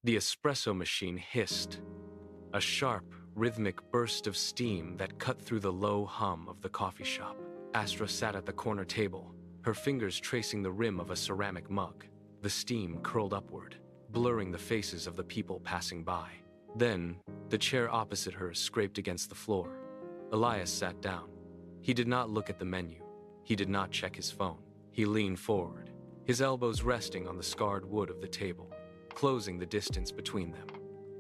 The espresso machine hissed, a sharp, rhythmic burst of steam that cut through the low hum of the coffee shop. Astra sat at the corner table, her fingers tracing the rim of a ceramic mug. The steam curled upward, blurring the faces of the people passing by. Then, the chair opposite her scraped against the floor. Elias sat down. He did not look at the menu. He did not check his phone. He leaned forward, his elbows resting on the scarred wood of the table, closing the distance between them.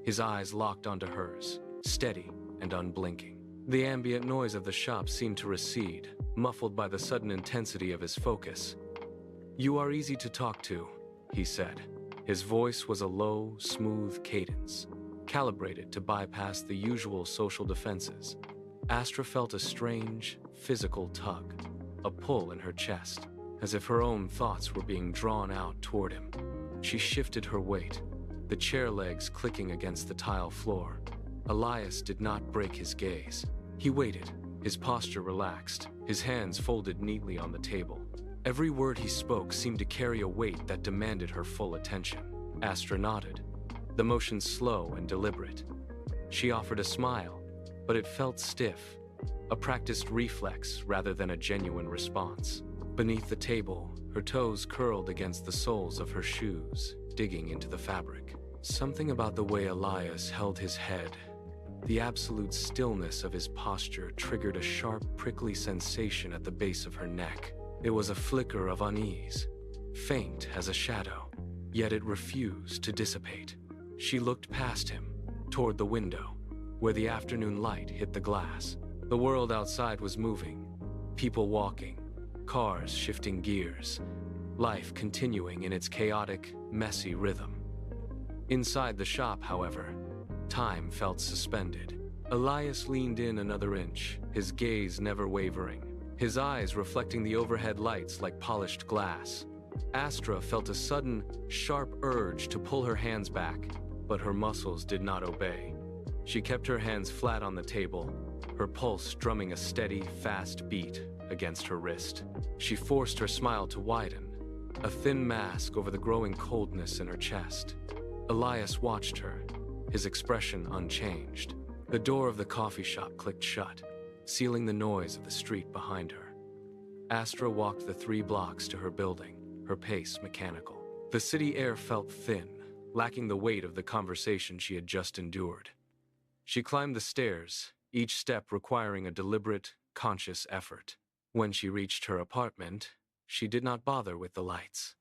His eyes locked onto hers, steady and unblinking. The ambient noise of the shop seemed to recede, muffled by the sudden intensity of his focus. "You are easy to talk to," he said. His voice was a low, smooth cadence, calibrated to bypass the usual social defenses. Astra felt a strange, physical tug, a pull in her chest, as if her own thoughts were being drawn out toward him. She shifted her weight, the chair legs clicking against the tile floor. Elias did not break his gaze. He waited, his posture relaxed, his hands folded neatly on the table. Every word he spoke seemed to carry a weight that demanded her full attention. Astra nodded, the motion slow and deliberate. She offered a smile, but it felt stiff, a practiced reflex rather than a genuine response. Beneath the table, her toes curled against the soles of her shoes, digging into the fabric. Something about the way Elias held his head, the absolute stillness of his posture, triggered a sharp, prickly sensation at the base of her neck. It was a flicker of unease, faint as a shadow, yet it refused to dissipate. She looked past him, toward the window, where the afternoon light hit the glass. The world outside was moving, people walking, cars shifting gears, life continuing in its chaotic, messy rhythm. Inside the shop, however, time felt suspended. Elias leaned in another inch, his gaze never wavering, his eyes reflecting the overhead lights like polished glass. Astra felt a sudden, sharp urge to pull her hands back, but her muscles did not obey. She kept her hands flat on the table, her pulse drumming a steady, fast beat against her wrist. She forced her smile to widen, a thin mask over the growing coldness in her chest. Elias watched her, his expression unchanged. The door of the coffee shop clicked shut, sealing the noise of the street behind her. Astra walked the 3 blocks to her building, her pace mechanical. The city air felt thin, lacking the weight of the conversation she had just endured. She climbed the stairs, each step requiring a deliberate, conscious effort. When she reached her apartment, she did not bother with the lights.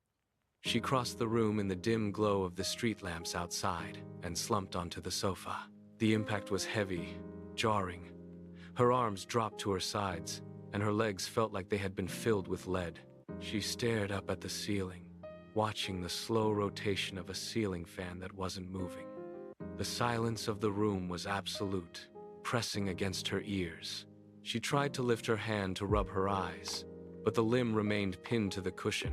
She crossed the room in the dim glow of the street lamps outside and slumped onto the sofa. The impact was heavy, jarring. Her arms dropped to her sides, and her legs felt like they had been filled with lead. She stared up at the ceiling, watching the slow rotation of a ceiling fan that wasn't moving. The silence of the room was absolute, pressing against her ears. She tried to lift her hand to rub her eyes, but the limb remained pinned to the cushion,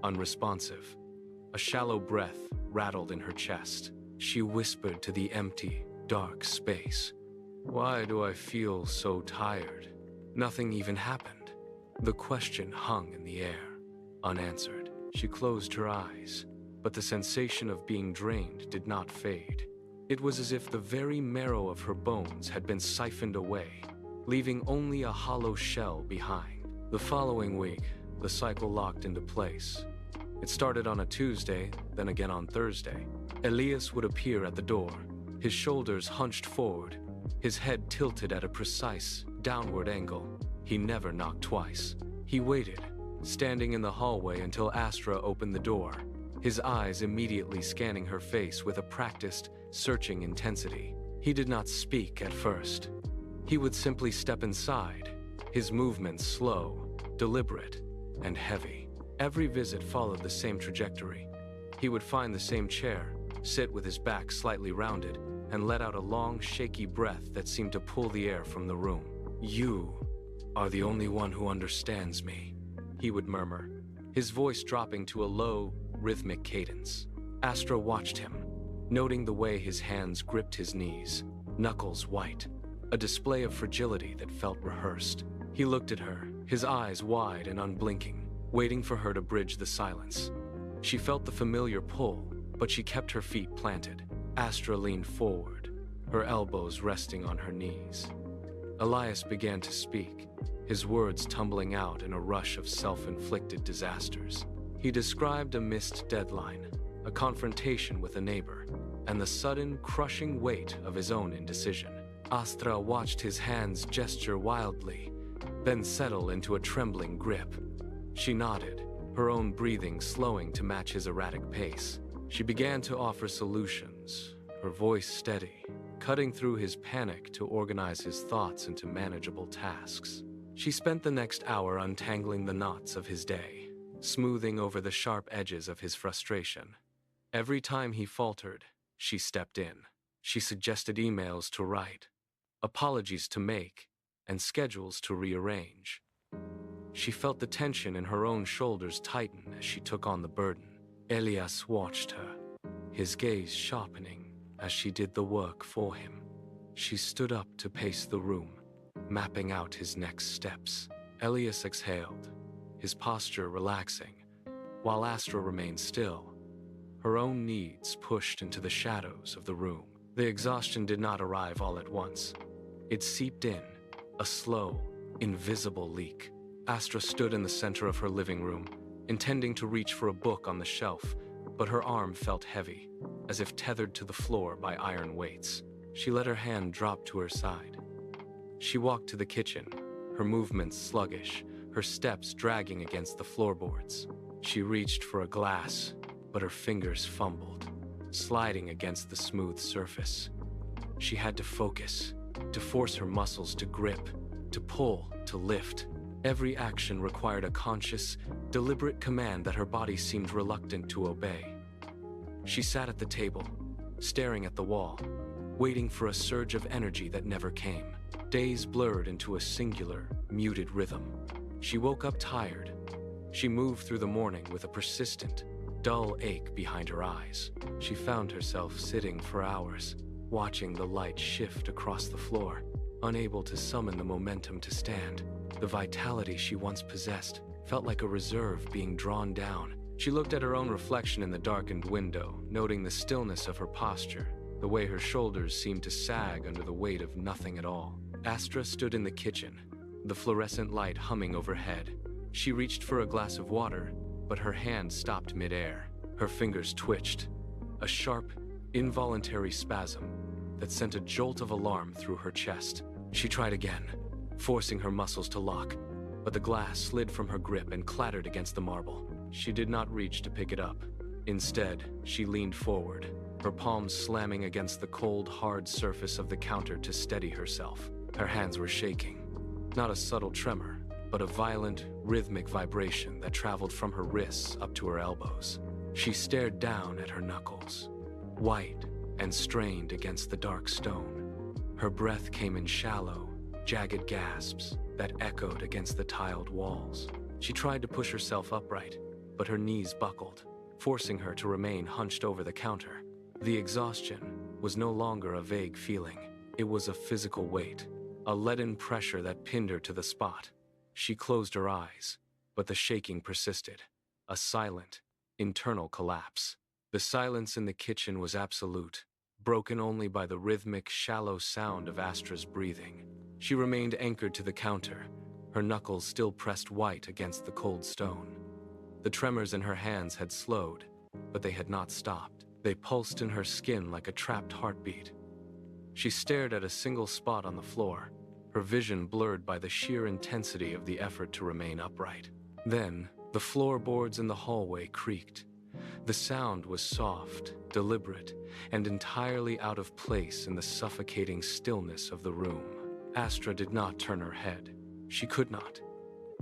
unresponsive. A shallow breath rattled in her chest. She whispered to the empty, dark space, "Why do I feel so tired?" Nothing even happened. The question hung in the air, unanswered. She closed her eyes, but the sensation of being drained did not fade. It was as if the very marrow of her bones had been siphoned away, leaving only a hollow shell behind. The following week, the cycle locked into place. It started on a Tuesday, then again on Thursday. Elias would appear at the door, his shoulders hunched forward, his head tilted at a precise, downward angle. He never knocked twice. He waited, standing in the hallway until Astra opened the door, his eyes immediately scanning her face with a practiced, searching intensity. He did not speak at first. He would simply step inside, his movements slow, deliberate, and heavy. Every visit followed the same trajectory. He would find the same chair, sit with his back slightly rounded, and let out a long, shaky breath that seemed to pull the air from the room. "You are the only one who understands me," he would murmur, his voice dropping to a low, rhythmic cadence. Astra watched him, noting the way his hands gripped his knees, knuckles white, a display of fragility that felt rehearsed. He looked at her, his eyes wide and unblinking, waiting for her to bridge the silence. She felt the familiar pull, but she kept her feet planted. Astra leaned forward, her elbows resting on her knees. Elias began to speak, his words tumbling out in a rush of self-inflicted disasters. He described a missed deadline, a confrontation with a neighbor, and the sudden, crushing weight of his own indecision. Astra watched his hands gesture wildly, then settle into a trembling grip. She nodded, her own breathing slowing to match his erratic pace. She began to offer solutions, her voice steady, cutting through his panic to organize his thoughts into manageable tasks. She spent the next hour untangling the knots of his day, smoothing over the sharp edges of his frustration. Every time he faltered, she stepped in. She suggested emails to write, apologies to make, and schedules to rearrange. She felt the tension in her own shoulders tighten as she took on the burden. Elias watched her, his gaze sharpening as she did the work for him. She stood up to pace the room, mapping out his next steps. Elias exhaled, his posture relaxing, while Astra remained still, her own needs pushed into the shadows of the room. The exhaustion did not arrive all at once. It seeped in, a slow, invisible leak. Astra stood in the center of her living room, intending to reach for a book on the shelf, but her arm felt heavy, as if tethered to the floor by iron weights. She let her hand drop to her side. She walked to the kitchen, her movements sluggish, her steps dragging against the floorboards. She reached for a glass, but her fingers fumbled, sliding against the smooth surface. She had to focus, to force her muscles to grip, to pull, to lift. Every action required a conscious, deliberate command that her body seemed reluctant to obey. She sat at the table, staring at the wall, waiting for a surge of energy that never came. Days blurred into a singular, muted rhythm. She woke up tired. She moved through the morning with a persistent, dull ache behind her eyes. She found herself sitting for hours, watching the light shift across the floor, unable to summon the momentum to stand. The vitality she once possessed felt like a reserve being drawn down. She looked at her own reflection in the darkened window, noting the stillness of her posture, the way her shoulders seemed to sag under the weight of nothing at all. Astra stood in the kitchen, the fluorescent light humming overhead. She reached for a glass of water, but her hand stopped midair. Her fingers twitched, a sharp, involuntary spasm that sent a jolt of alarm through her chest. She tried again, forcing her muscles to lock, but the glass slid from her grip and clattered against the marble. She did not reach to pick it up. Instead, she leaned forward, her palms slamming against the cold, hard surface of the counter to steady herself. Her hands were shaking, not a subtle tremor, but a violent, rhythmic vibration that traveled from her wrists up to her elbows. She stared down at her knuckles, white and strained against the dark stone. Her breath came in shallow, jagged gasps that echoed against the tiled walls. She tried to push herself upright, but her knees buckled, forcing her to remain hunched over the counter. The exhaustion was no longer a vague feeling. It was a physical weight, a leaden pressure that pinned her to the spot. She closed her eyes, but the shaking persisted, a silent, internal collapse. The silence in the kitchen was absolute, broken only by the rhythmic, shallow sound of Astra's breathing. She remained anchored to the counter, her knuckles still pressed white against the cold stone. The tremors in her hands had slowed, but they had not stopped. They pulsed in her skin like a trapped heartbeat. She stared at a single spot on the floor, her vision blurred by the sheer intensity of the effort to remain upright. Then, the floorboards in the hallway creaked. The sound was soft, deliberate, and entirely out of place in the suffocating stillness of the room. Astra did not turn her head. She could not.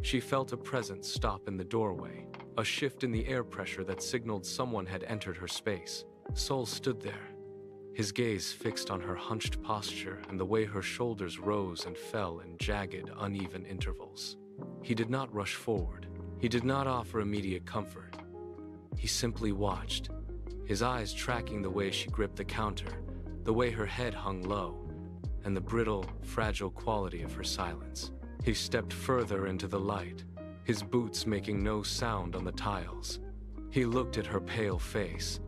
She felt a presence stop in the doorway, a shift in the air pressure that signaled someone had entered her space. Sol stood there, his gaze fixed on her hunched posture and the way her shoulders rose and fell in jagged, uneven intervals. He did not rush forward. He did not offer immediate comfort. He simply watched, his eyes tracking the way she gripped the counter, the way her head hung low, and the brittle, fragile quality of her silence. He stepped further into the light, his boots making no sound on the tiles. He looked at her pale face,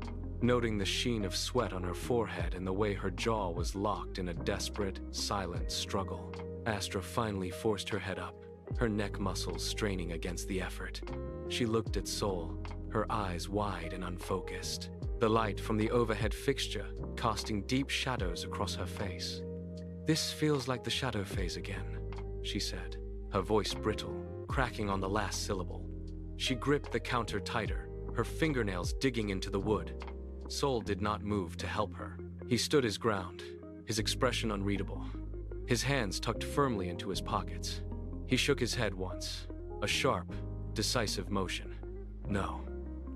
noting the sheen of sweat on her forehead and the way her jaw was locked in a desperate, silent struggle. Astra finally forced her head up, her neck muscles straining against the effort. She looked at Sol, her eyes wide and unfocused, the light from the overhead fixture casting deep shadows across her face. "This feels like the shadow phase again," she said, her voice brittle, cracking on the last syllable. She gripped the counter tighter, her fingernails digging into the wood. Sol did not move to help her. He stood his ground, his expression unreadable, his hands tucked firmly into his pockets. He shook his head once, a sharp, decisive motion. "No,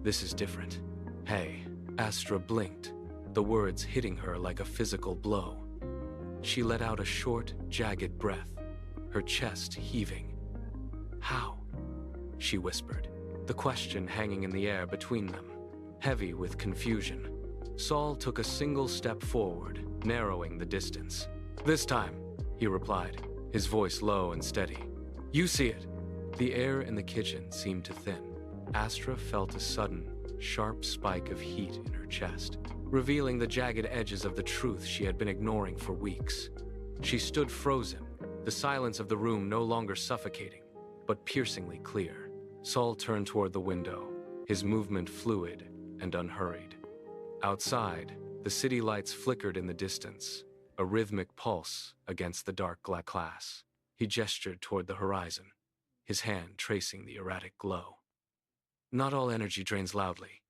this is different." "Hey," Astra blinked, the words hitting her like a physical blow. She let out a short, jagged breath, her chest heaving. "How?" she whispered, the question hanging in the air between them, heavy with confusion. Sol took a single step forward, narrowing the distance. "This time," he replied, his voice low and steady. "You see it." The air in the kitchen seemed to thin. Astra felt a sudden, sharp spike of heat in her chest, revealing the jagged edges of the truth she had been ignoring for weeks. She stood frozen, the silence of the room no longer suffocating, but piercingly clear. Sol turned toward the window, his movement fluid and unhurried. Outside, the city lights flickered in the distance, a rhythmic pulse against the dark glass. He gestured toward the horizon, his hand tracing the erratic glow. "Not all energy drains loudly,"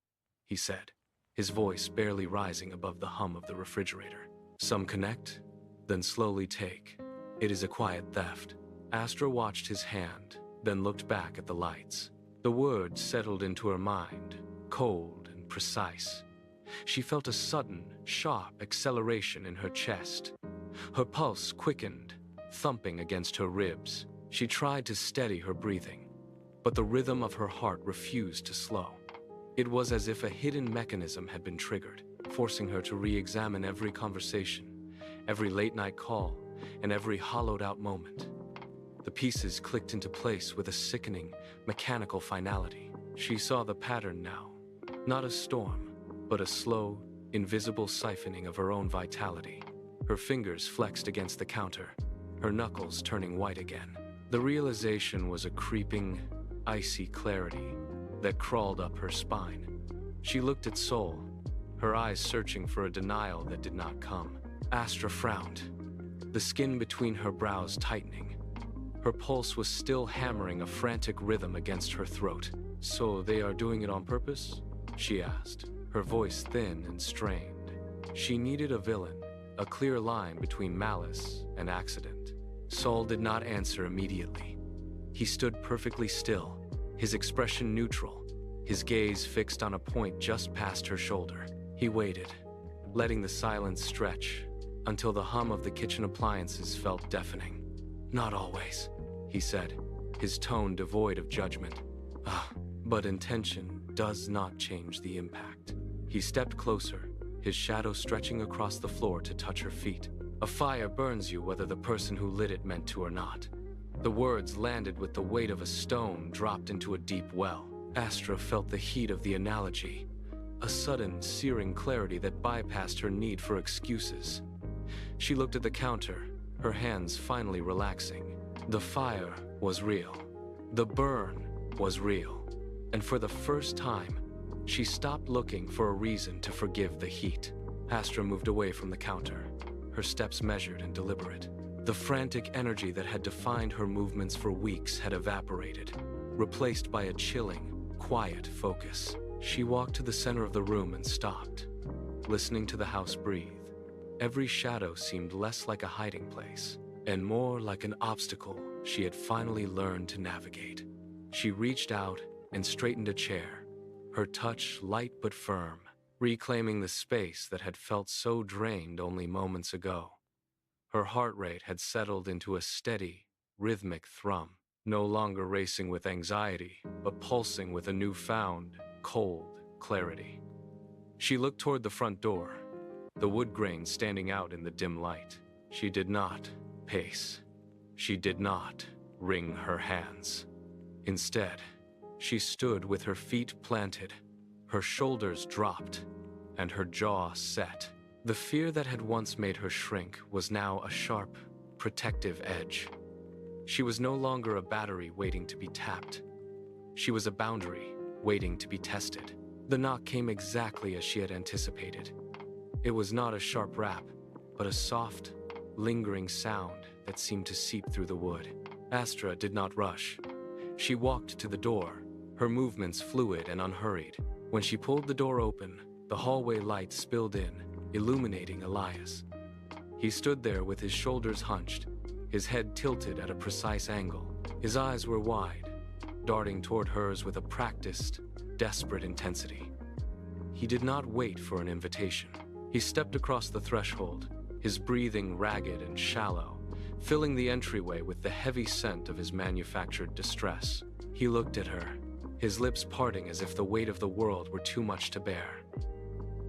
he said, his voice barely rising above the hum of the refrigerator. "Some connect, then slowly take. It is a quiet theft." Astra watched his hand, then looked back at the lights. The words settled into her mind, cold and precise. She felt a sudden, sharp acceleration in her chest. Her pulse quickened, thumping against her ribs. She tried to steady her breathing, but the rhythm of her heart refused to slow. It was as if a hidden mechanism had been triggered, forcing her to re-examine every conversation, every late-night call, and every hollowed-out moment. The pieces clicked into place with a sickening, mechanical finality. She saw the pattern now, not a storm, but a slow, invisible siphoning of her own vitality. Her fingers flexed against the counter, her knuckles turning white again. The realization was a creeping, icy clarity that crawled up her spine. She looked at Sol, her eyes searching for a denial that did not come. Astra frowned, the skin between her brows tightening. Her pulse was still hammering a frantic rhythm against her throat. "So they are doing it on purpose?" she asked, her voice thin and strained. She needed a villain, a clear line between malice and accident. Sol did not answer immediately. He stood perfectly still, his expression neutral, his gaze fixed on a point just past her shoulder. He waited, letting the silence stretch, until the hum of the kitchen appliances felt deafening. "Not always," he said, his tone devoid of judgment. But intention does not change the impact." He stepped closer, his shadow stretching across the floor to touch her feet. "A fire burns you whether the person who lit it meant to or not." The words landed with the weight of a stone dropped into a deep well. Astra felt the heat of the analogy, a sudden, searing clarity that bypassed her need for excuses. She looked at the counter, her hands finally relaxing. The fire was real. The burn was real. And for the first time, she stopped looking for a reason to forgive the heat. Astra moved away from the counter, her steps measured and deliberate. The frantic energy that had defined her movements for weeks had evaporated, replaced by a chilling, quiet focus. She walked to the center of the room and stopped, listening to the house breathe. Every shadow seemed less like a hiding place, and more like an obstacle she had finally learned to navigate. She reached out and straightened a chair, her touch light but firm, reclaiming the space that had felt so drained only moments ago. Her heart rate had settled into a steady, rhythmic thrum, no longer racing with anxiety, but pulsing with a newfound, cold clarity. She looked toward the front door, the wood grain standing out in the dim light. She did not pace. She did not wring her hands. Instead, she stood with her feet planted, her shoulders dropped, and her jaw set. The fear that had once made her shrink was now a sharp, protective edge. She was no longer a battery waiting to be tapped. She was a boundary waiting to be tested. The knock came exactly as she had anticipated. It was not a sharp rap, but a soft, lingering sound that seemed to seep through the wood. Astra did not rush. She walked to the door, her movements fluid and unhurried. When she pulled the door open, the hallway light spilled in, illuminating Elias. He stood there with his shoulders hunched, his head tilted at a precise angle. His eyes were wide, darting toward hers with a practiced, desperate intensity. He did not wait for an invitation. He stepped across the threshold, his breathing ragged and shallow, filling the entryway with the heavy scent of his manufactured distress. He looked at her, his lips parting as if the weight of the world were too much to bear.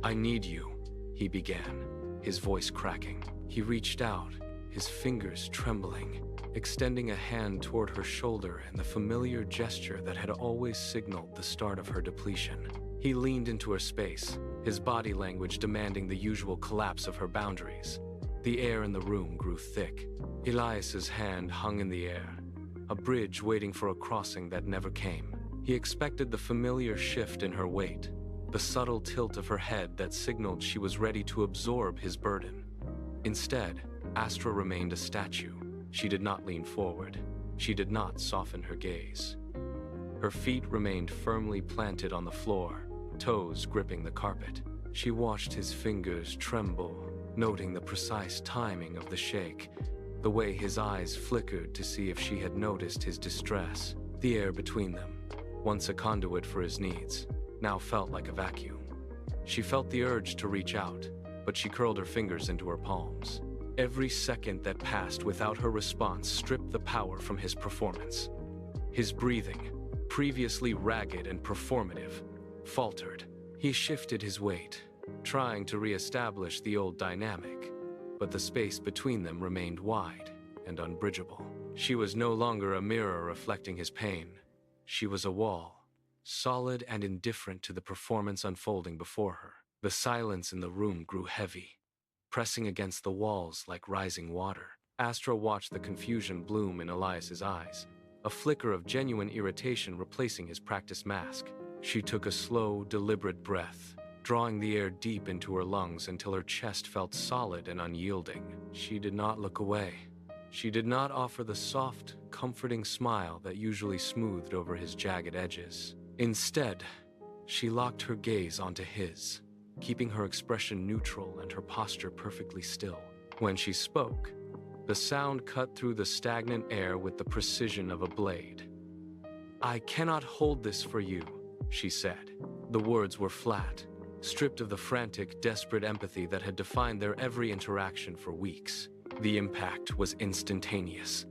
"I need you," he began, his voice cracking. He reached out, his fingers trembling, extending a hand toward her shoulder in the familiar gesture that had always signaled the start of her depletion. He leaned into her space, his body language demanding the usual collapse of her boundaries. The air in the room grew thick. Elias's hand hung in the air, a bridge waiting for a crossing that never came. He expected the familiar shift in her weight, the subtle tilt of her head that signaled she was ready to absorb his burden. Instead, Astra remained a statue. She did not lean forward. She did not soften her gaze. Her feet remained firmly planted on the floor, toes gripping the carpet. She watched his fingers tremble, noting the precise timing of the shake, the way his eyes flickered to see if she had noticed his distress. The air between them, once a conduit for his needs, now felt like a vacuum. She felt the urge to reach out, but she curled her fingers into her palms. Every second that passed without her response stripped the power from his performance. His breathing, previously ragged and performative, faltered. He shifted his weight, trying to re-establish the old dynamic, but the space between them remained wide and unbridgeable. She was no longer a mirror reflecting his pain. She was a wall, solid and indifferent to the performance unfolding before her. The silence in the room grew heavy, pressing against the walls like rising water. Astra watched the confusion bloom in Elias's eyes, a flicker of genuine irritation replacing his practiced mask. She took a slow, deliberate breath, drawing the air deep into her lungs until her chest felt solid and unyielding. She did not look away. She did not offer the soft, comforting smile that usually smoothed over his jagged edges. Instead, she locked her gaze onto his, keeping her expression neutral and her posture perfectly still. When she spoke, the sound cut through the stagnant air with the precision of a blade. "I cannot hold this for you," she said. The words were flat, stripped of the frantic, desperate empathy that had defined their every interaction for weeks. The impact was instantaneous.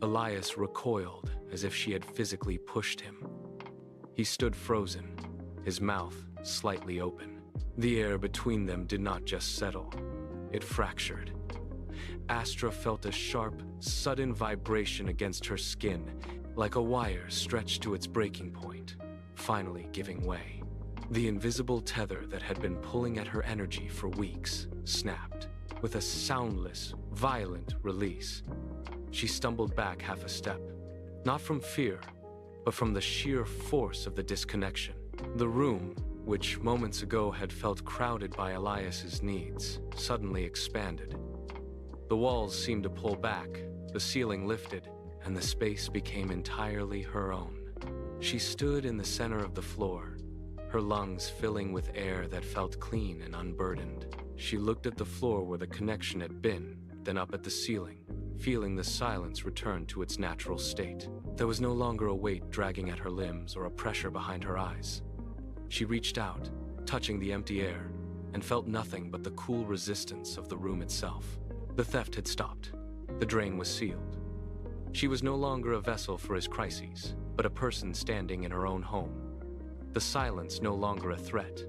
Elias recoiled as if she had physically pushed him. He stood frozen, his mouth slightly open. The air between them did not just settle, it fractured. Astra felt a sharp, sudden vibration against her skin, like a wire stretched to its breaking point, finally giving way. The invisible tether that had been pulling at her energy for weeks snapped, with a soundless, violent release. She stumbled back half a step, not from fear, but from the sheer force of the disconnection. The room, which moments ago had felt crowded by Elias's needs, suddenly expanded. The walls seemed to pull back, the ceiling lifted, and the space became entirely her own. She stood in the center of the floor, her lungs filling with air that felt clean and unburdened. She looked at the floor where the connection had been, then up at the ceiling, feeling the silence return to its natural state. There was no longer a weight dragging at her limbs or a pressure behind her eyes. She reached out, touching the empty air, and felt nothing but the cool resistance of the room itself. The theft had stopped. The drain was sealed. She was no longer a vessel for his crises, but a person standing in her own home. The silence no longer a threat,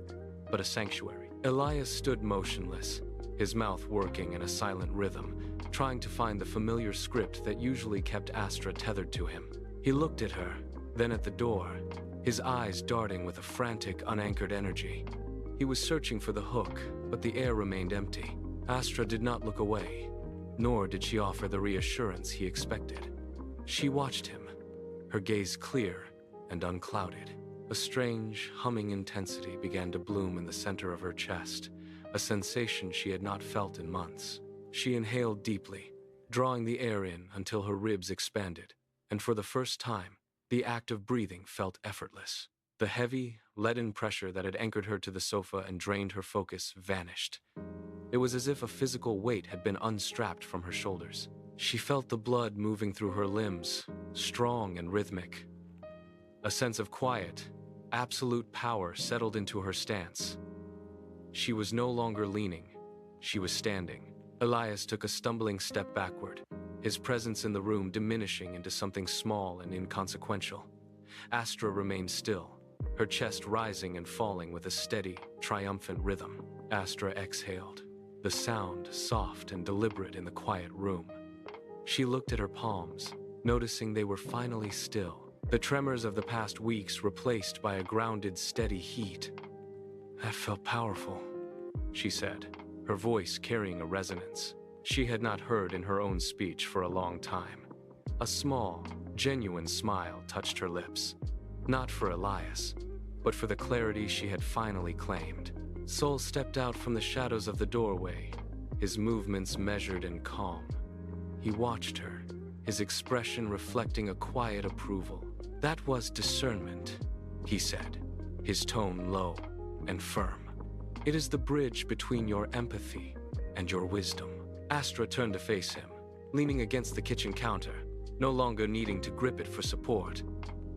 but a sanctuary. Elias stood motionless, his mouth working in a silent rhythm, trying to find the familiar script that usually kept Astra tethered to him. He looked at her, then at the door, his eyes darting with a frantic, unanchored energy. He was searching for the hook, but the air remained empty. Astra did not look away, nor did she offer the reassurance he expected. She watched him, her gaze clear and unclouded. A strange, humming intensity began to bloom in the center of her chest, a sensation she had not felt in months. She inhaled deeply, drawing the air in until her ribs expanded, and for the first time, the act of breathing felt effortless. The heavy, leaden pressure that had anchored her to the sofa and drained her focus vanished. It was as if a physical weight had been unstrapped from her shoulders. She felt the blood moving through her limbs, strong and rhythmic. A sense of quiet, absolute power settled into her stance. She was no longer leaning. She was standing. Elias took a stumbling step backward, his presence in the room diminishing into something small and inconsequential. Astra remained still, her chest rising and falling with a steady, triumphant rhythm. Astra exhaled, the sound soft and deliberate in the quiet room. She looked at her palms, noticing they were finally still, the tremors of the past weeks replaced by a grounded, steady heat. "That felt powerful," she said, her voice carrying a resonance she had not heard in her own speech for a long time. A small, genuine smile touched her lips, not for Elias, but for the clarity she had finally claimed. Sol stepped out from the shadows of the doorway, his movements measured and calm. He watched her, his expression reflecting a quiet approval. "That was discernment," he said, his tone low and firm. "It is the bridge between your empathy and your wisdom." Astra turned to face him, leaning against the kitchen counter, no longer needing to grip it for support.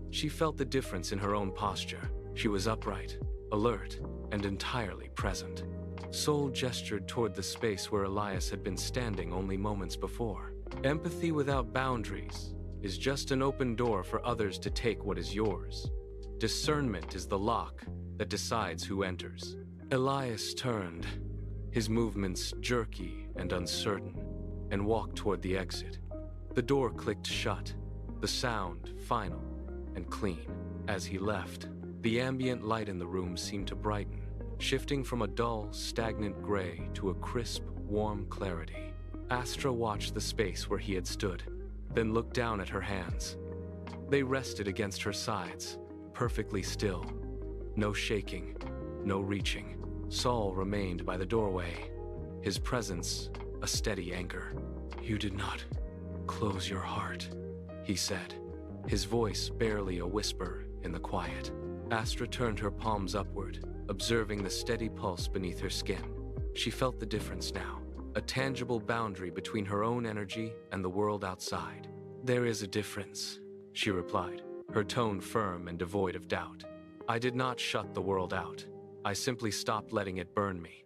She felt the difference in her own posture. She was upright, alert, and entirely present. Sol gestured toward the space where Elias had been standing only moments before. "Empathy without boundaries is just an open door for others to take what is yours. Discernment is the lock that decides who enters." Elias turned, his movements jerky and uncertain, and walked toward the exit. The door clicked shut, the sound final and clean. As he left, the ambient light in the room seemed to brighten, shifting from a dull, stagnant gray to a crisp, warm clarity. Astra watched the space where he had stood, then looked down at her hands. They rested against her sides, perfectly still. No shaking, no reaching. Sol remained by the doorway, his presence a steady anchor. "You did not close your heart," he said, his voice barely a whisper in the quiet. Astra turned her palms upward, observing the steady pulse beneath her skin. She felt the difference now, a tangible boundary between her own energy and the world outside. "There is a difference," she replied, her tone firm and devoid of doubt. "I did not shut the world out. I simply stopped letting it burn me."